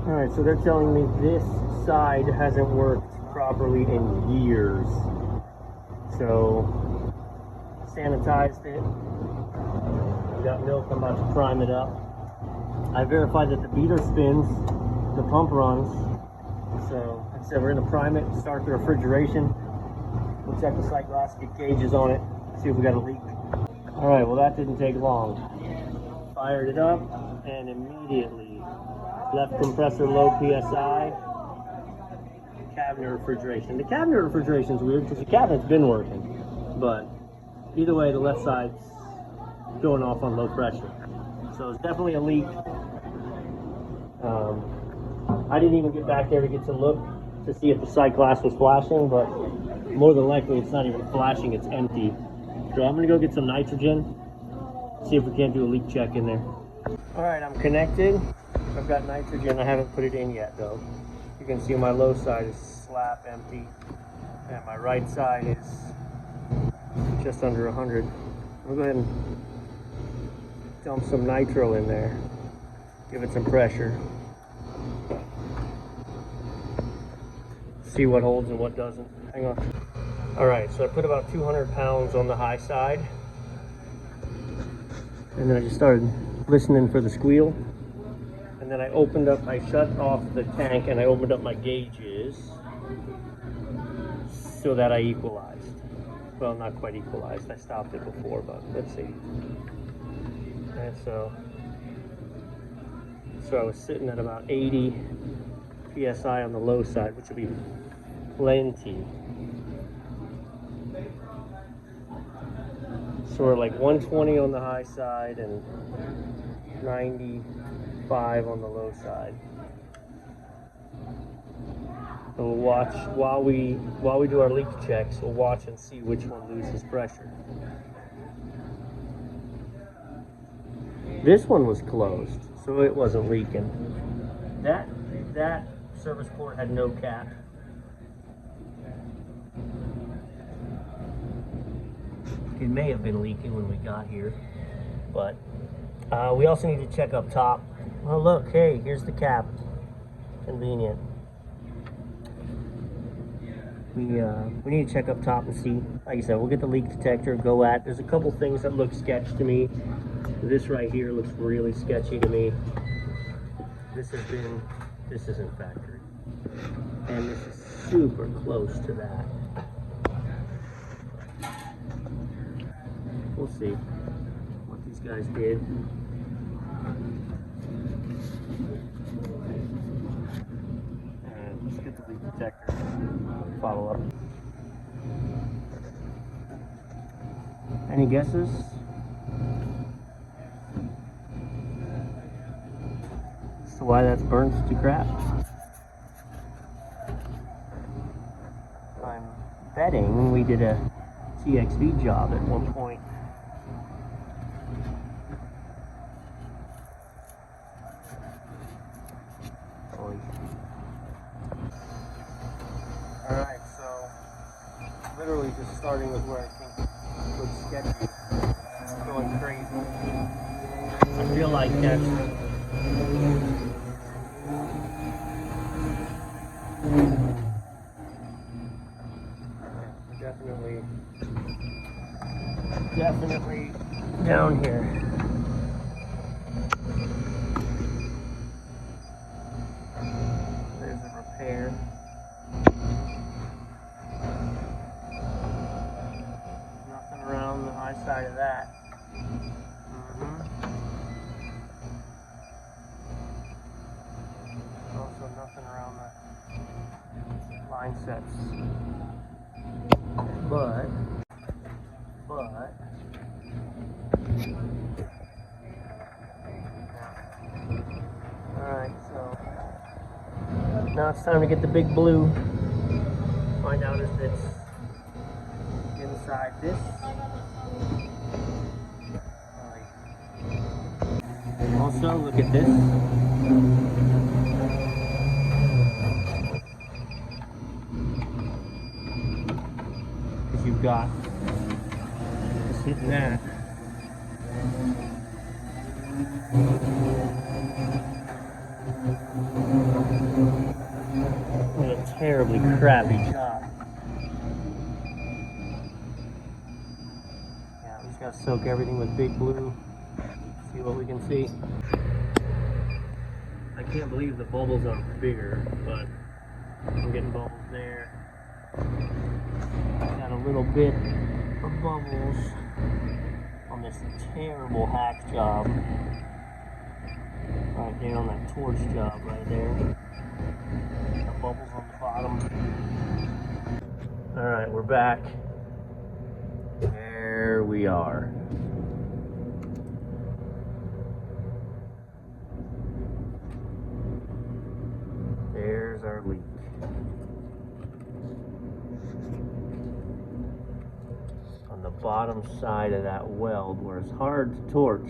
Alright, so they're telling me this side hasn't worked properly in years. So, sanitized it. I've got milk, I'm about to prime it up. I verified that the beater spins, the pump runs. So, like I said, we're going to prime it, start the refrigeration. We'll check the sight glass, get gauges on it, see if we got a leak. Alright, well that didn't take long. Fired it up, and immediately left compressor low PSI, cabinet refrigeration. The cabinet refrigeration is weird because the cabinet's been working, but either way, the left side's going off on low pressure. So it's definitely a leak. I didn't even get back there to get to look to see if the sight glass was flashing, but more than likely it's not even flashing, it's empty. So I'm gonna go get some nitrogen, see if we can't do a leak check in there. All right, I'm connected. I've got nitrogen, I haven't put it in yet though. You can see my low side is slap empty, and my right side is just under 100. I'll go ahead and dump some nitro in there, give it some pressure. See what holds and what doesn't. Hang on. All right, so I put about 200 pounds on the high side. And then I just started listening for the squeal. And then I shut off the tank and I opened up my gauges so that I equalized. Well, not quite equalized. I stopped it before, but let's see. And so I was sitting at about 80 PSI on the low side, which would be plenty. So we're like 120 on the high side and 95 on the low side. So we'll watch while we do our leak checks. We'll watch and see which one loses pressure. This one was closed, so it wasn't leaking. That service port had no cap. It may have been leaking when we got here, but we also need to check up top. Oh look, hey, here's the cap. Convenient. We need to check up top and see. Like I said, we'll get the leak detector, go at. There's a couple things that look sketch to me. This right here looks really sketchy to me. This isn't factory. And this is super close to that. We'll see what these guys did. And let's get the leak detector, follow up. Any guesses? As to why that's burnt to crap? I'm betting we did a TXV job at one point. Alright, so literally just starting with where I think it looks sketchy, going crazy. I feel like that's definitely down here. There's a repair. Nothing around the high side of that. Also nothing around the line sets. But alright, so now it's time to get the big blue. Find out if it's inside this. Also, look at this. Because you've got just hitting that. terribly crappy job. Yeah, we just gotta soak everything with Big Blue. See what we can see. I can't believe the bubbles aren't bigger, but I'm getting bubbles there. Got a little bit of bubbles on this terrible hack job. Right there on that torch job right there. Got bubbles on the bottom. Alright, we're back. There we are. There's our leak. On the bottom side of that weld where it's hard to torch.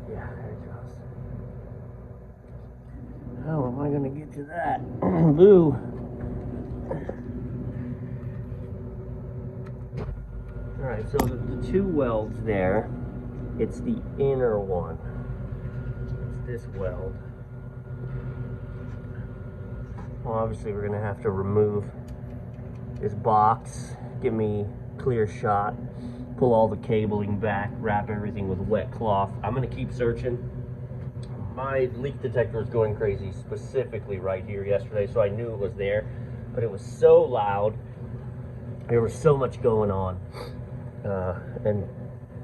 Yeah, there it goes. How am I going to get to that? Boo. Alright, so the two welds there, it's the inner one. It's this weld. Well, obviously we're going to have to remove this box, give me a clear shot, pull all the cabling back, wrap everything with wet cloth. I'm going to keep searching. My leak detector was going crazy, specifically right here yesterday, so I knew it was there, but it was so loud. There was so much going on. And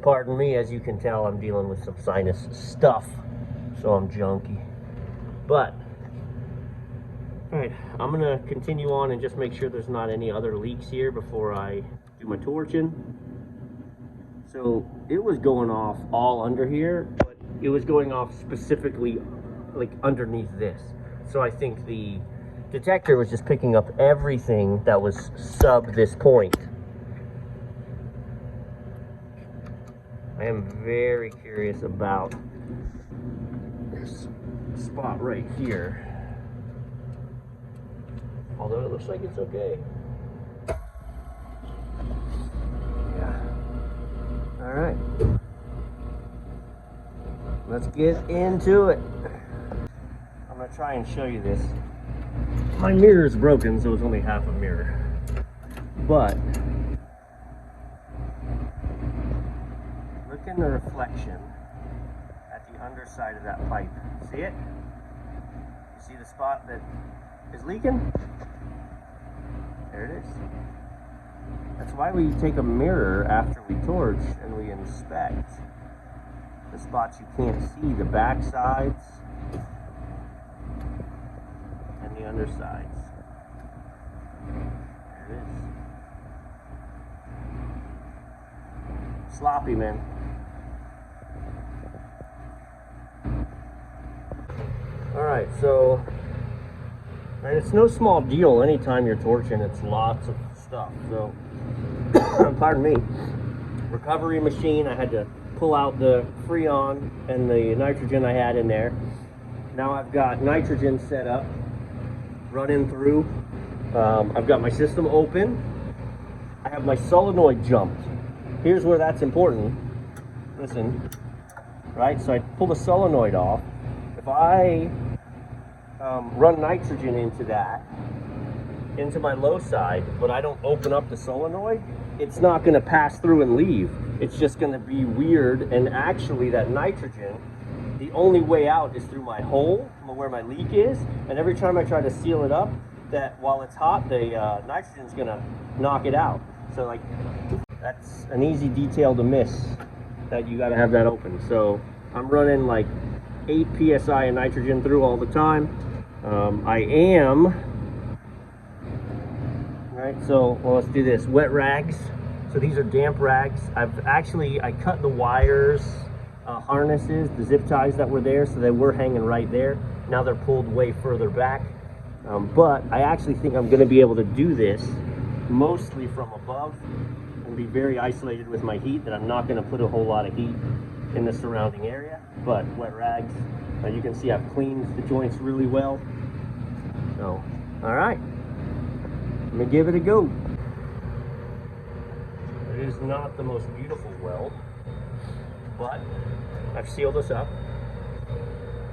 pardon me, as you can tell, I'm dealing with some sinus stuff, so I'm junky. But, alright, I'm going to continue on and just make sure there's not any other leaks here before I do my torching. So, it was going off all under here, but it was going off specifically like underneath this. So I think the detector was just picking up everything that was sub this point. I am very curious about this spot right here. Although it looks like it's okay. Yeah. Alright. Let's get into it. I'm going to try and show you this. My mirror is broken, so it's only half a mirror. But look in the reflection at the underside of that pipe. See it? You see the spot that is leaking? There it is. That's why we take a mirror after we torch and we inspect the spots you can't see, the back sides and the undersides. There it is. Sloppy, man. Alright, so, and it's no small deal anytime you're torching, it's lots of stuff. So, pardon me, recovery machine, I had to pull out the Freon and the nitrogen I had in there. Now I've got nitrogen set up, running through. I've got my system open. I have my solenoid jumped. Here's where that's important. Listen, right? So I pull the solenoid off. If I run nitrogen into that, into my low side, but I don't open up the solenoid, it's not going to pass through and leave. It's just going to be weird, and actually that nitrogen, the only way out is through my hole, where my leak is, and every time I try to seal it up, that while it's hot, the nitrogen's going to knock it out. So like, that's an easy detail to miss, that you got to have that open. So I'm running like 8 psi of nitrogen through all the time. So well, let's do this. Wet rags. So these are damp rags. I cut the wires, harnesses, the zip ties that were there, so they were hanging right there. Now they're pulled way further back. But I actually think I'm going to be able to do this mostly from above and be very isolated with my heat, that I'm not going to put a whole lot of heat in the surrounding area. But wet rags, you can see I've cleaned the joints really well. So, all right. Let me give it a go. not the most beautiful weld, but I've sealed this up.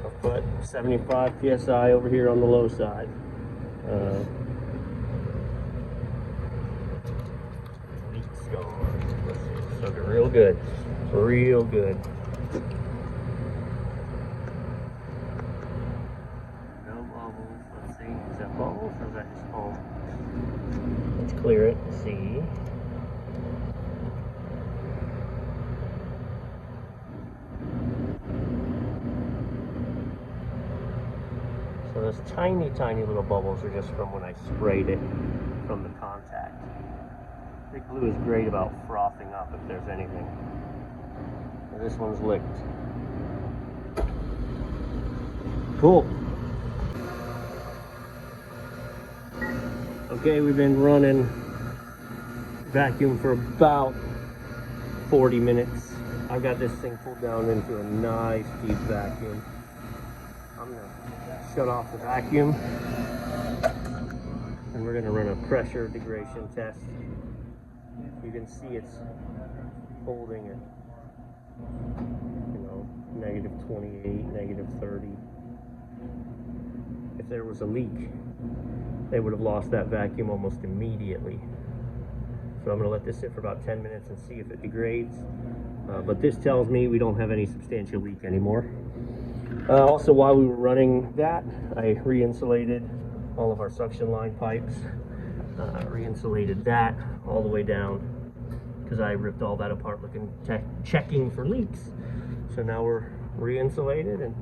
I've put 75 psi over here on the low side. Leaks gone. Let's see. Looking real good. Real good. No bubbles. Let's see. Is that bubbles or is that just foam? Let's clear it and see. So those tiny, tiny little bubbles are just from when I sprayed it from the contact. Big glue is great about frothing up if there's anything. And this one's licked. Cool. Okay, we've been running vacuum for about 40 minutes. I've got this thing pulled down into a nice deep vacuum. I'm gonna shut off the vacuum and we're gonna run a pressure degradation test. You can see it's holding at, you know, negative 28, negative 30. If there was a leak, they would have lost that vacuum almost immediately. So I'm gonna let this sit for about 10 minutes and see if it degrades. But this tells me we don't have any substantial leak anymore. Also, while we were running that, I re-insulated all of our suction line pipes. Re-insulated that all the way down because I ripped all that apart looking, checking for leaks. So now we're re-insulated, and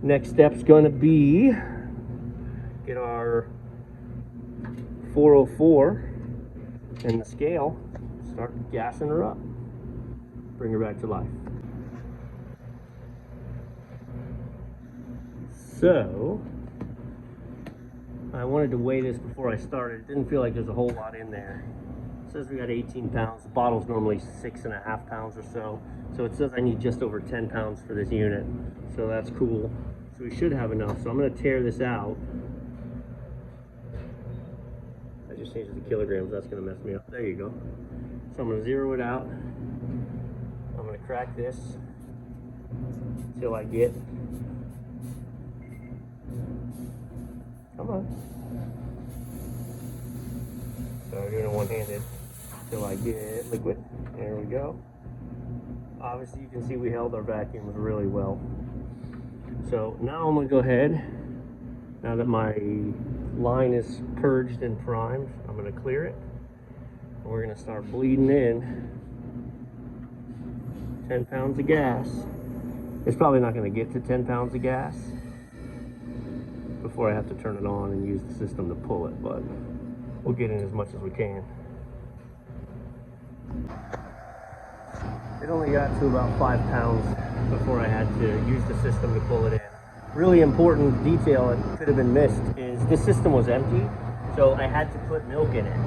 next step's gonna be get our 404 and the scale, start gassing her up, bring her back to life. So, I wanted to weigh this before I started. It didn't feel like there's a whole lot in there. It says we got 18 pounds. The bottle's normally 6.5 pounds or so. So it says I need just over 10 pounds for this unit. So that's cool. So we should have enough. So I'm gonna tear this out. I just changed it to kilograms. That's gonna mess me up. There you go. So I'm gonna zero it out. I'm gonna crack this until I get, come on. So I'm doing it one-handed until I get liquid. There we go. Obviously you can see we held our vacuums really well. So now I'm gonna go ahead, now that my line is purged and primed, I'm gonna clear it. And we're gonna start bleeding in 10 pounds of gas. It's probably not gonna get to 10 pounds of gas before I have to turn it on and use the system to pull it, but we'll get in as much as we can. It only got to about 5 pounds before I had to use the system to pull it in. Really important detail that could have been missed is this system was empty, so I had to put milk in it.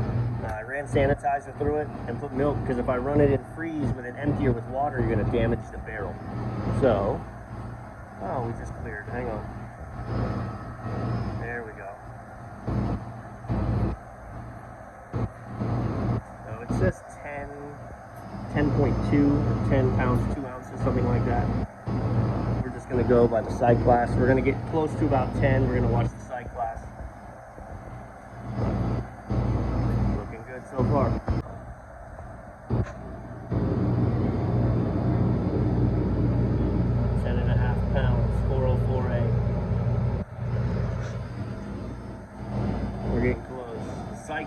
I ran sanitizer through it and put milk, because if I run it in freeze with it empty or with water, you're going to damage the barrel. So, oh, we just cleared. Hang on. There we go. So it says 10.2, 10 pounds, 2 ounces, something like that. We're just going to go by the side class. We're going to get close to about 10. We're going to watch the side class. Looking good so far.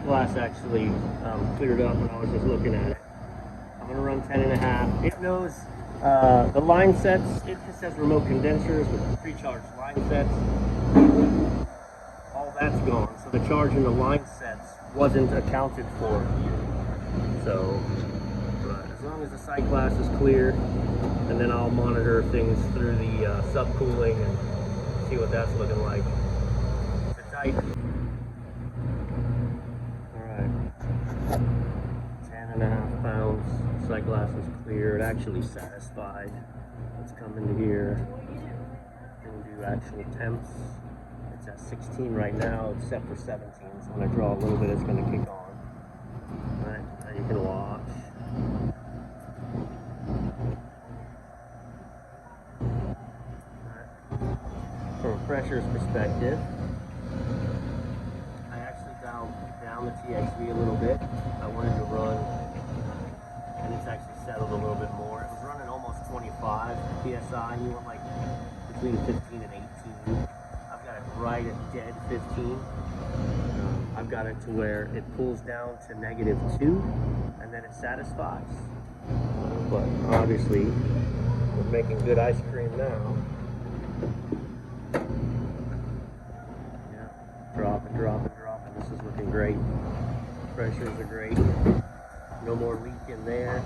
Glass actually cleared up when I was just looking at it. I'm gonna run 10.5. It knows the line sets. It just says remote condensers with pre-charged line sets. All that's gone, so the charge in the line sets wasn't accounted for. So, but as long as the sight glass is clear, and then I'll monitor things through the subcooling and see what that's looking like. Is it tight? 10.5 pounds. Sight glass is clear. It actually satisfied. Let's come into here and do actual temps. It's at 16 right now. It's set for 17. So when I draw a little bit, it's going to kick on. Alright, you can watch. From a pressure's perspective, I actually dialed down the TXV a little bit. I wanted to run, and it's actually settled a little bit more. It was running almost 25 PSI, and you want like between 15 and 18. I've got it right at dead 15. I've got it to where it pulls down to -2, and then it satisfies. But obviously, we're making good ice cream now. Yeah, dropping. This is looking great. Pressures are great. No more leak in there.